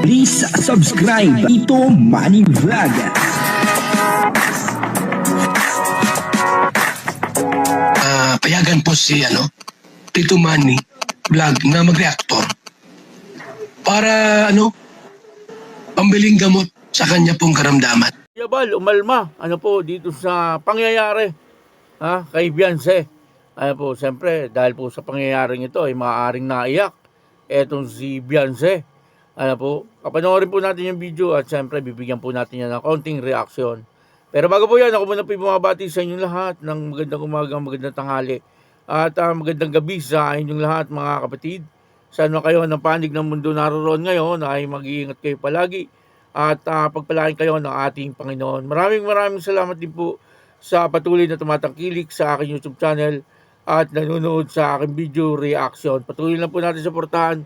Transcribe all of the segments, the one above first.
Please subscribe Tito Manny Vlog. Payagan po si Tito Manny Vlog na mag-reactor para pambiling gamot sa kanya pong karamdaman. Yabal, umalma, dito sa pangyayari, kay Beyonce. Siyempre, dahil po sa pangyayaring ito ay maaaring naiyak etong si Beyonce. Kapanoorin po natin yung video at siyempre bibigyan po natin yan ng konting reaksyon. Pero bago po yan, ako muna po bumabati sa inyong lahat ng magandang umaga, magandang tanghali at magandang gabi sa inyong lahat mga kapatid. Sana kayo ng panig ng mundo naroon ngayon ay mag-iingat kayo palagi at pagpalain kayo ng ating Panginoon. Maraming salamat din po sa patuloy na tumatangkilik sa aking YouTube channel at nanonood sa aking video reaction. Patuloy lang po natin suportahan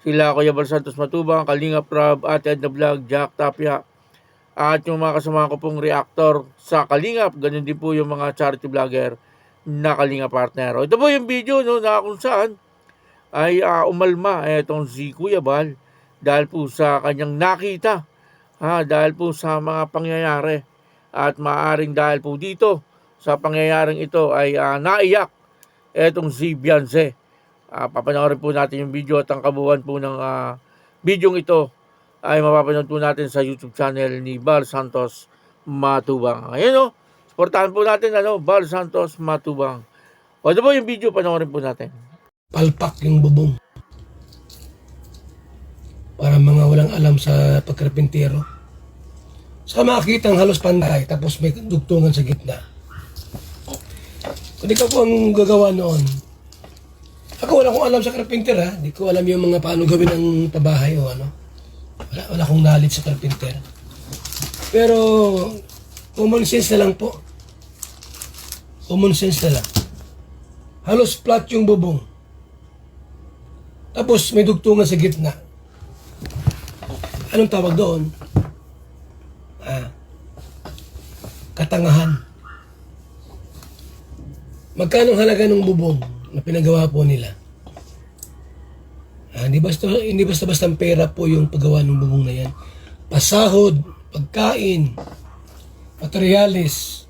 sila Kuya Bal Santos Matubang, Kalinga Prab, Ate Edna Vlog, Jack Tapia at yung mga kasama ko pong reactor sa Kalingap. Ganun din po yung mga charity vlogger na Kalinga partner. Ito po yung video na kung saan ay umalma itong si Kuya Bal dahil po sa kanyang nakita, dahil po sa mga pangyayari at maaaring dahil po dito sa pangyayaring ito ay naiyak itong si Beyonce. Papanoorin po natin yung video at ang kabuuan po ng video ito ay mapapanood po natin sa YouTube channel ni Bal Santos Matubang. Ayan supportahan po natin Bal Santos Matubang. Ito po yung video, panoorin po natin. Palpak yung bubong. Para mga walang alam sa pagkarpintero. Sa makikita ang halos pantay, tapos may dugtungan sa gitna. Kung ikaw po ang gagawa noon, ako wala akong alam sa karpinter Di ko alam yung mga paano gawin ng pabahay o Wala akong knowledge sa karpinter. Pero, common sense na lang po. Common sense na lang. Halos flat yung bubong. Tapos may dugtungan sa gitna. Anong tawag doon? Katangahan. Magkano ang halaga ng bubong na pinagawa po nila? Hindi basta ang pera po yung paggawa ng bubong na yan. Pasahod, pagkain, materyales.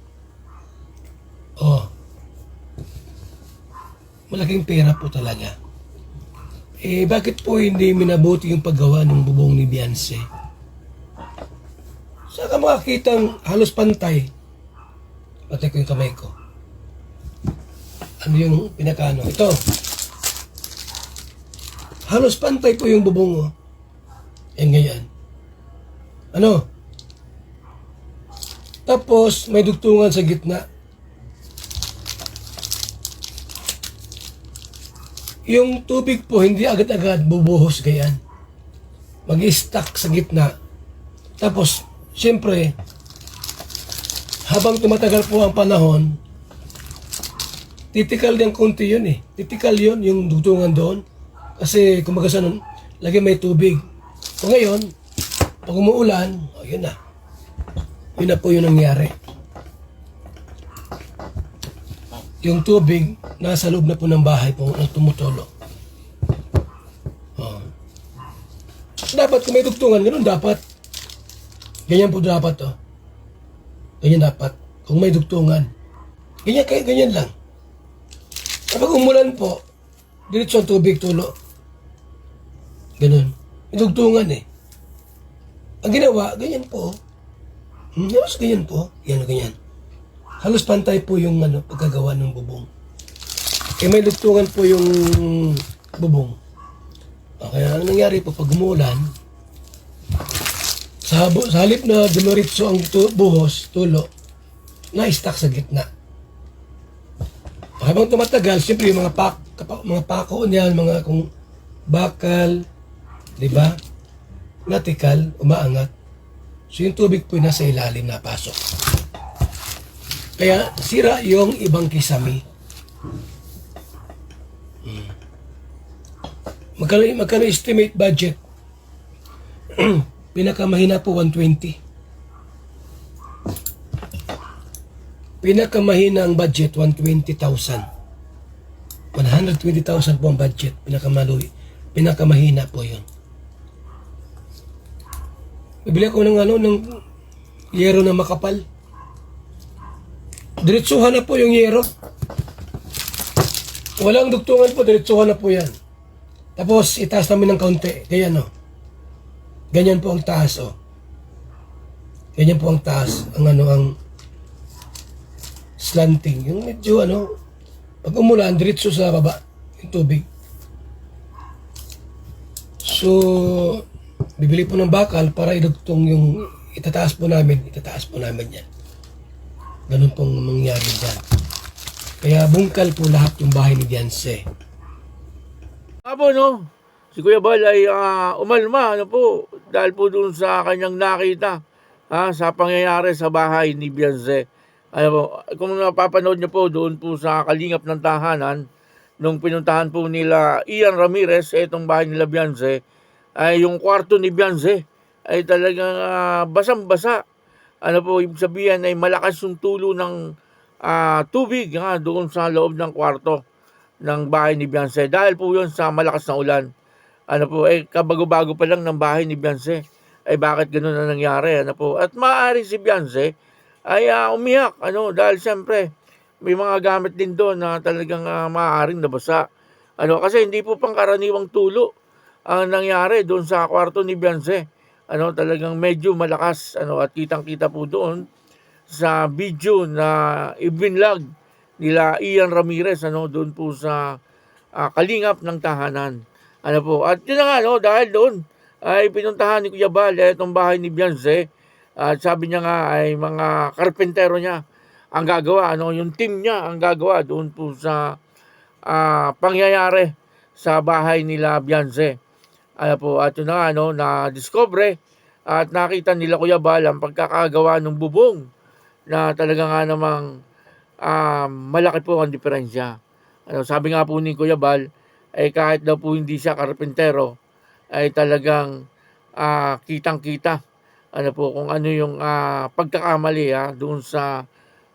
Malaking pera po talaga. Bakit po hindi minabuti yung paggawa ng bubong ni Beyonce? Saka makakitang halos pantay. Patay ko yung kamay ko. Ano yung pinakano? Ito. Halos pantay po yung bubong Yan ganyan. Tapos may dugtungan sa gitna. Yung tubig po hindi agad-agad bubuhos ganyan. Mag-i-stack sa gitna. Tapos, siyempre, habang tumatagal po ang panahon, titikal din konti yun Titikal yun, yung dugtungan doon. Kasi kumbaga sa nun, lagi may tubig. So ngayon, pag umuulan, yun na. Yun na po yung nangyari. Yung tubig, nasa loob na po ng bahay po, tumutulo. Dapat kung may dugtungan, ganun dapat. Ganyan po dapat Ganyan dapat. Kung may dugtungan. Ganyan lang. Kapag umulan po, diretso ang tubig tulo. Ganun. May dugtungan Ang ginawa, ganyan po. Halos ganyan po. Ganyan. Halos pantay po yung pagkagawa ng bubong. May dugtungan po yung bubong. Kaya ang nangyari po, pag umulan, sa halip na dumiretso ang buhos, tulo, na-stack sa gitna. Habang tumatagal, siyempre yung mga pako niyan, mga kung bakal, di ba? Natikal, umaangat. So yung tubig po nasa ilalim na pasok. Kaya sira yung ibang kisame. Magkano estimate budget? Pinakamahina po 120. Pinakamahina ang budget 120,000. 120,000 po ang budget. Pinakamahina po yun. Bibili ako ng ng yero na makapal. Diretsuhan na po yung yero. Walang dugtungan po, diretsuhan na po yan. Tapos itaas namin ng kaunti. Ganyan Ganyan po ang taas Ganyan po ang taas. Ang slanting. Yung medyo pag umulan, diretso sa baba yung tubig. So, bibili po ng bakal para idugtong yung itataas po namin yan. Ganun pong mangyari dyan. Kaya bungkal po lahat yung bahay ni Beyonce. Apo, no? Si Kuya Bal ay umalma, dahil po doon sa kanyang nakita sa pangyayari sa bahay ni Beyonce. Kung napapanood niyo po doon po sa kalingap ng tahanan, nung pinuntahan po nila Ian Ramirez, itong bahay nila Beyonce, ay yung kwarto ni Beyonce ay talagang basang-basa. Ibig sabihin ay malakas yung tulo ng tubig doon sa loob ng kwarto ng bahay ni Beyonce. Dahil po yun sa malakas na ulan. Kabago-bago pa lang ng bahay ni Beyonce. Ay bakit ganun na nangyari? At maaari si Beyonce ay umiyak. Dahil siyempre may mga gamit din doon na talagang maaaring nabasa. Kasi hindi po pangkaraniwang tulo ang nangyari doon sa kwarto ni Beyonce. Talagang medyo malakas at kitang-kita po doon sa video na ibinlog nila Ian Ramirez doon po sa kalingap ng tahanan. At yun na nga dahil doon ay pinuntahan ni Kuya Bal itong bahay ni Beyonce at sabi niya nga ay mga karpentero niya ang gagawa, yung team niya ang gagawa doon po sa pangyayari sa bahay nila Beyonce. At yun na nga na-discover at nakita nila Kuya Bal ang pagkakagawa ng bubong na talaga nga namang malaki po ang diferensya. Sabi nga po ni Kuya Bal, ay kahit daw po hindi siya karpentero, ay talagang kitang-kita kung ano yung pagkakamali doon sa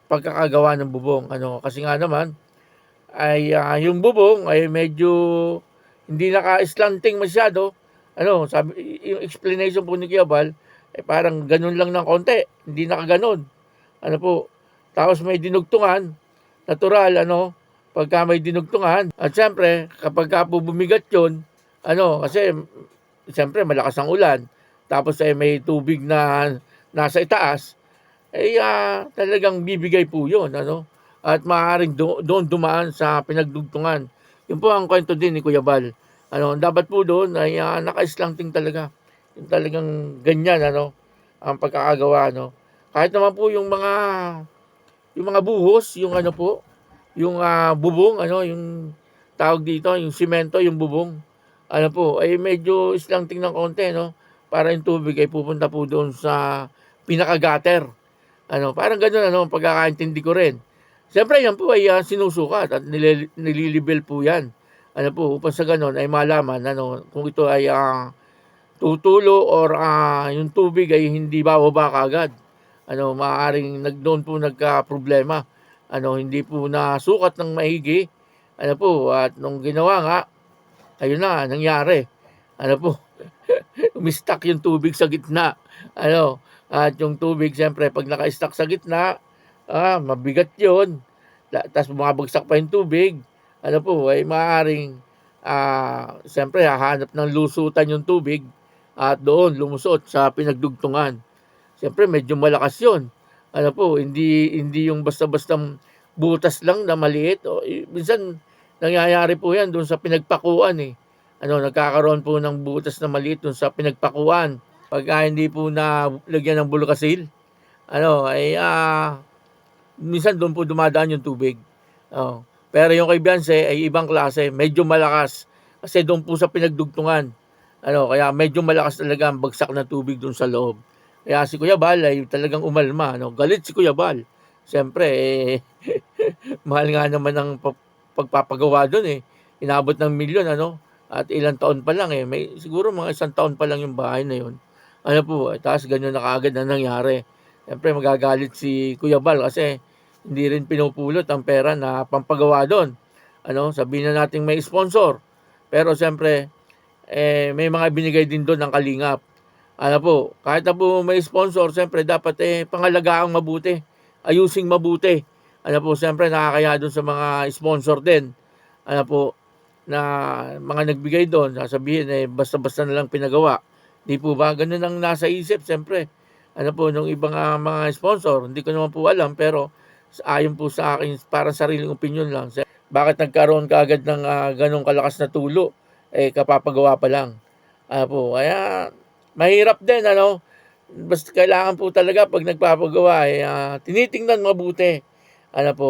pagkakagawa ng bubong. Kasi nga naman, ay yung bubong ay medyo hindi naka-slanting masyado. Sabi, yung explanation po ni Kuya Bal, parang ganun lang ng konti, hindi nakaganon. Tapos may dinugtungan, natural, pagka may dinugtungan. At siyempre, kapag po bumigat yun, kasi siyempre malakas ang ulan, tapos may tubig na nasa itaas, talagang bibigay po yun, at maaaring doon dumaan sa pinagdugtungan. Yun po ang kwento din ni Kuya Bal. Dapat po doon ay naka-slanting talaga. Yung talagang ganyan, ang pagkakagawa, Kahit naman po yung mga buhos, yung yung bubong, yung tawag dito, yung simento, yung bubong, ay medyo slanting ng konti, para yung tubig ay pupunta po doon sa pinaka-gutter. Parang gano'n, pagkakaintindi ko rin. Siyempre, yan po ay sinusukat at nililibel po yan. Upang sa gano'n ay malaman, kung ito ay tutulo or yung tubig ay hindi bababa kaagad. Maaaring doon po nagka-problema. Hindi po nasukat ng maigi. At nung ginawa nga, ayun na, nangyari. Umistak yung tubig sa gitna. At yung tubig, siyempre, pag naka-stack sa gitna, mabigat yun. Tapos bumabagsak pa yung tubig. Ay maaaring, siyempre, hahanap ng lusutan yung tubig at doon lumusot sa pinagdugtungan. Siyempre, medyo malakas yun. Hindi yung basta-basta butas lang na maliit. Minsan, nangyayari po yan doon sa pinagpakuan eh. Nagkakaroon po ng butas na maliit doon sa pinagpakuan. Pagka hindi po na lagyan ng bulkasil, minsan doon po dumadaan yung tubig. Pero yung kay Beyonce ay ibang klase, medyo malakas. Kasi doon po sa pinagdugtungan. Kaya medyo malakas talaga ang bagsak na tubig doon sa loob. Kaya si Kuya Bal ay talagang umalma. Galit si Kuya Bal. Siyempre, mahal nga naman ang pagpapagawa doon eh. Inabot ng milyon, At ilang taon pa lang eh. Siguro mga 1 taon pa lang yung bahay na yun. Tapos ganyan na kaagad na nangyari. Siyempre, magagalit si Kuya Bal kasi hindi rin pinupulot ang pera na pampagawa doon. Sabihin na natin may sponsor. Pero siyempre, may mga binigay din doon ng kalingap. Ano po, kahit na po may sponsor, siyempre dapat pangalagaang mabuti, ayusing mabuti. Ano po, siyempre nakakaya doon sa mga sponsor din. Ano po, na mga nagbigay doon, sasabihin basta-basta na lang pinagawa. Di po ba? Ganun ang nasa isip, siyempre. Ano po, nung ibang mga sponsor, hindi ko naman po alam, pero ayon po sa akin, parang sariling opinion lang. Bakit nagkaroon kaagad ng ganong kalakas na tulo? Kapapagawa pa lang. Ano po, kaya mahirap din, ano. Basta kailangan po talaga pag nagpapagawa, tinitingnan mabuti. Ano po,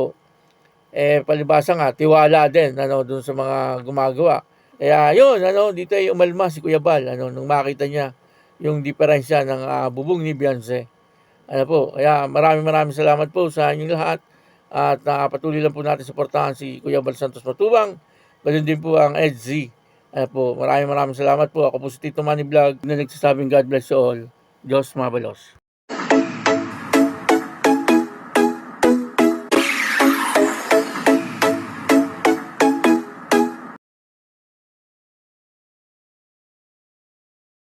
palibasa nga, tiwala din, ano, dun sa mga gumagawa. Kaya yun, ano, dito ay umalma si Kuya Bal, ano, nung makita niya yung diferensya ng bubong ni Beyonce. Ano po, kaya maraming salamat po sa inyong lahat. At patuloy lang po natin suportahan si Kuya Bal Santos Matubang. Ganun din po ang EDZ. Ano po, maraming salamat po. Ako po si Tito Manny Vlog na nagsasabing God bless you all. Diyos mabalos.